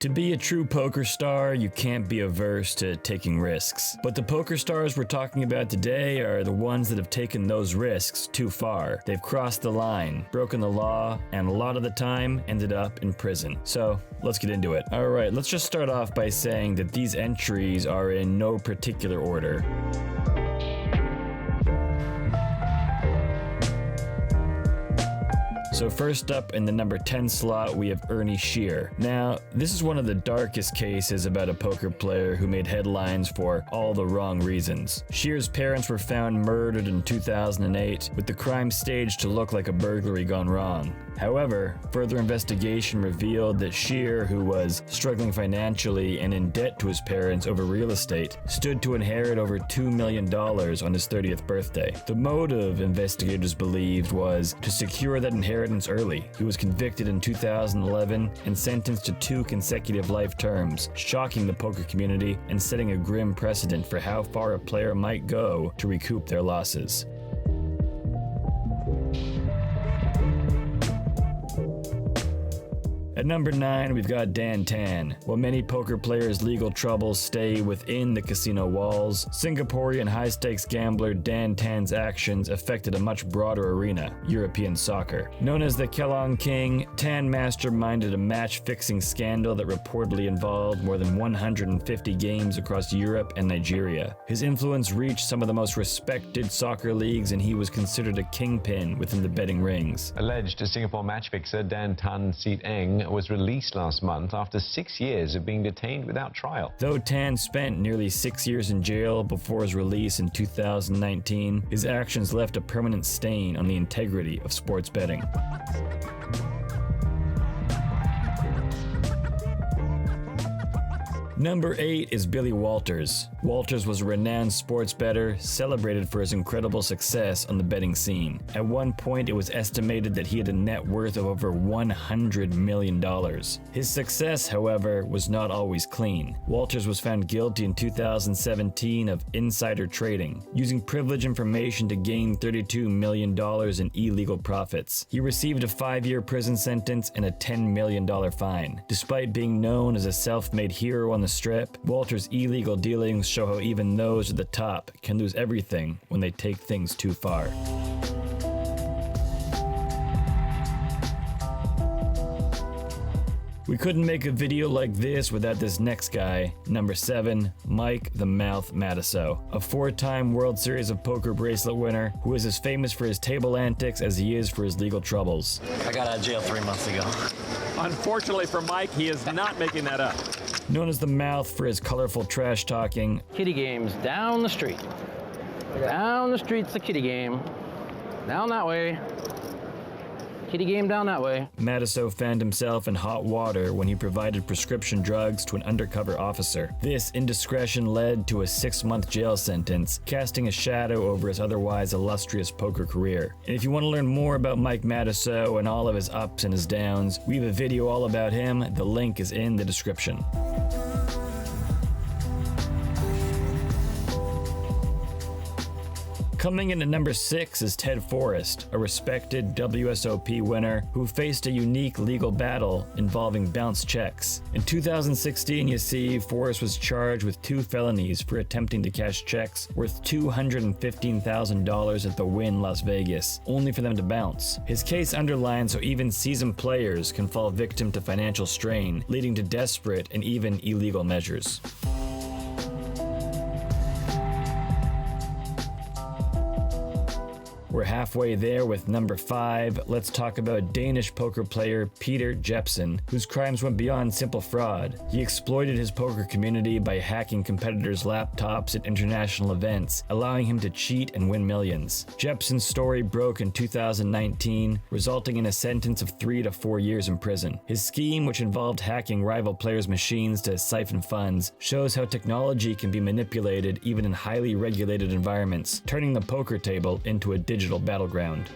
To be a true poker star, you can't be averse to taking risks. But the poker stars we're talking about today are the ones that have taken those risks too far. They've crossed the line, broken the law, and a lot of the time ended up in prison. So let's get into it. Alright, let's just start off by saying that these entries are in no particular order. So first up in the number 10 slot, we have Ernie Shear. Now, this is one of the darkest cases about a poker player who made headlines for all the wrong reasons. Shear's parents were found murdered in 2008, with the crime staged to look like a burglary gone wrong. However, further investigation revealed that Shear, who was struggling financially and in debt to his parents over real estate, stood to inherit over $2 million on his 30th birthday. The motive, investigators believed, was to secure that inheritance early. He was convicted in 2011 and sentenced to 2 consecutive life terms, shocking the poker community and setting a grim precedent for how far a player might go to recoup their losses. At number 9, we've got Dan Tan. While many poker players' legal troubles stay within the casino walls, Singaporean high-stakes gambler Dan Tan's actions affected a much broader arena, European soccer. Known as the Kelong King, Tan masterminded a match-fixing scandal that reportedly involved more than 150 games across Europe and Nigeria. His influence reached some of the most respected soccer leagues, and he was considered a kingpin within the betting rings. Alleged Singapore match fixer Dan Tan Seet Eng was released last month after 6 years of being detained without trial. Though Tan spent nearly 6 years in jail before his release in 2019, his actions left a permanent stain on the integrity of sports betting. Number 8 is Billy Walters. Walters was a renowned sports bettor, celebrated for his incredible success on the betting scene. At one point, it was estimated that he had a net worth of over $100 million. His success, however, was not always clean. Walters was found guilty in 2017 of insider trading, using privileged information to gain $32 million in illegal profits. He received a 5-year prison sentence and a $10 million fine. Despite being known as a self-made hero on the Strip, Walters' illegal dealings show how even those at the top can lose everything when they take things too far. We couldn't make a video like this without this next guy. Number 7, Mike the Mouth Mato, a 4-time World Series of Poker bracelet winner who is as famous for his table antics as he is for his legal troubles. I got out of jail 3 months ago. Unfortunately for Mike, he is not making that up. Known as the Mouth for his colorful trash talking, kitty games down the street. Down the street's the kitty game. Down that way. Kitty game down that way. Mato found himself in hot water when he provided prescription drugs to an undercover officer. This indiscretion led to a 6-month jail sentence, casting a shadow over his otherwise illustrious poker career. And if you want to learn more about Mike Mato and all of his ups and his downs, we have a video all about him. The link is in the description. Coming in at number 6 is Ted Forrest, a respected WSOP winner who faced a unique legal battle involving bounced checks. In 2016, you see, Forrest was charged with 2 felonies for attempting to cash checks worth $215,000 at the Wynn Las Vegas, only for them to bounce. His case underlines how even seasoned players can fall victim to financial strain, leading to desperate and even illegal measures. We're halfway there with number 5. Let's talk about Danish poker player Peter Jepson, whose crimes went beyond simple fraud. He exploited his poker community by hacking competitors' laptops at international events, allowing him to cheat and win millions. Jepson's story broke in 2019, resulting in a sentence of 3 to 4 years in prison. His scheme, which involved hacking rival players' machines to siphon funds, shows how technology can be manipulated even in highly regulated environments, turning the poker table into a digital battleground.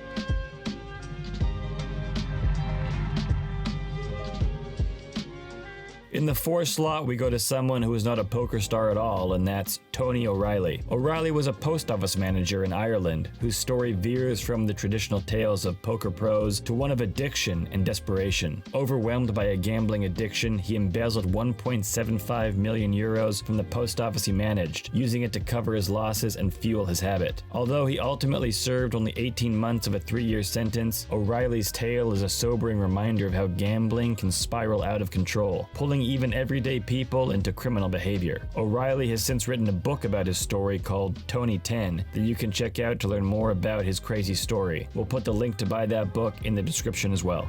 In the 4 slot, we go to someone who is not a poker star at all, and that's Tony O'Reilly. O'Reilly was a post office manager in Ireland, whose story veers from the traditional tales of poker pros to one of addiction and desperation. Overwhelmed by a gambling addiction, he embezzled 1.75 million euros from the post office he managed, using it to cover his losses and fuel his habit. Although he ultimately served only 18 months of a 3-year sentence, O'Reilly's tale is a sobering reminder of how gambling can spiral out of control, pulling even everyday people into criminal behavior. O'Reilly has since written a book about his story called Tony 10 that you can check out to learn more about his crazy story. We'll put the link to buy that book in the description as well.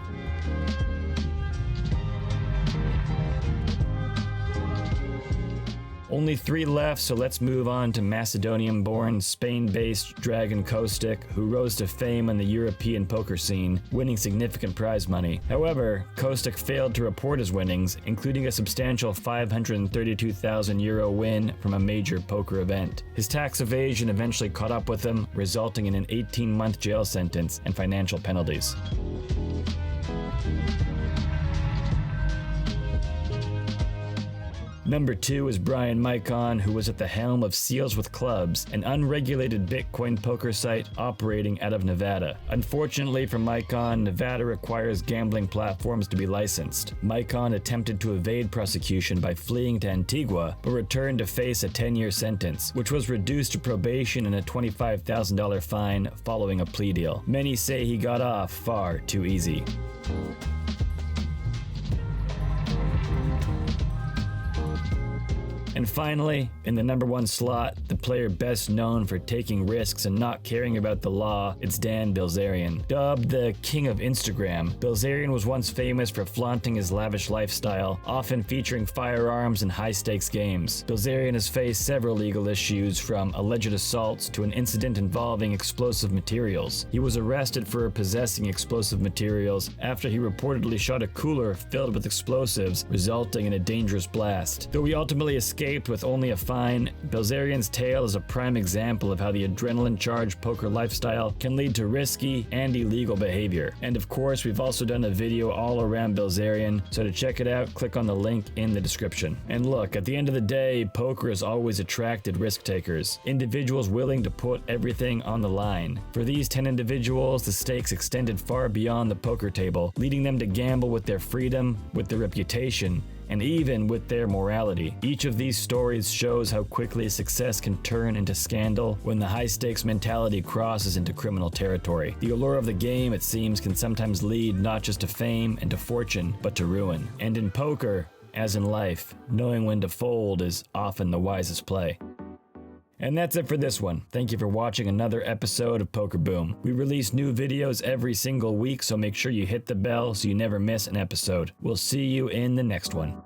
Only 3 left, so let's move on to Macedonian-born, Spain-based Dragon Kostic, who rose to fame on the European poker scene, winning significant prize money. However, Kostic failed to report his winnings, including a substantial 532,000 euro win from a major poker event. His tax evasion eventually caught up with him, resulting in an 18-month jail sentence and financial penalties. Number 2 is Brian Mikon, who was at the helm of Seals with Clubs, an unregulated Bitcoin poker site operating out of Nevada. Unfortunately for Mikon, Nevada requires gambling platforms to be licensed. Mikon attempted to evade prosecution by fleeing to Antigua, but returned to face a 10-year sentence, which was reduced to probation and a $25,000 fine following a plea deal. Many say he got off far too easy. And finally, in the number 1 slot, the player best known for taking risks and not caring about the law, it's Dan Bilzerian. Dubbed the King of Instagram, Bilzerian was once famous for flaunting his lavish lifestyle, often featuring firearms and high-stakes games. Bilzerian has faced several legal issues, from alleged assaults to an incident involving explosive materials. He was arrested for possessing explosive materials after he reportedly shot a cooler filled with explosives, resulting in a dangerous blast. Though he ultimately escaped with only a fine, Bilzerian's tale is a prime example of how the adrenaline-charged poker lifestyle can lead to risky and illegal behavior. And of course, we've also done a video all around Bilzerian, so to check it out, click on the link in the description. And look, at the end of the day, poker has always attracted risk takers, individuals willing to put everything on the line. For these 10 individuals, the stakes extended far beyond the poker table, leading them to gamble with their freedom, with their reputation, and even with their morality. Each of these stories shows how quickly success can turn into scandal when the high-stakes mentality crosses into criminal territory. The allure of the game, it seems, can sometimes lead not just to fame and to fortune, but to ruin. And in poker, as in life, knowing when to fold is often the wisest play. And that's it for this one. Thank you for watching another episode of Poker Boom. We release new videos every single week, so make sure you hit the bell so you never miss an episode. We'll see you in the next one.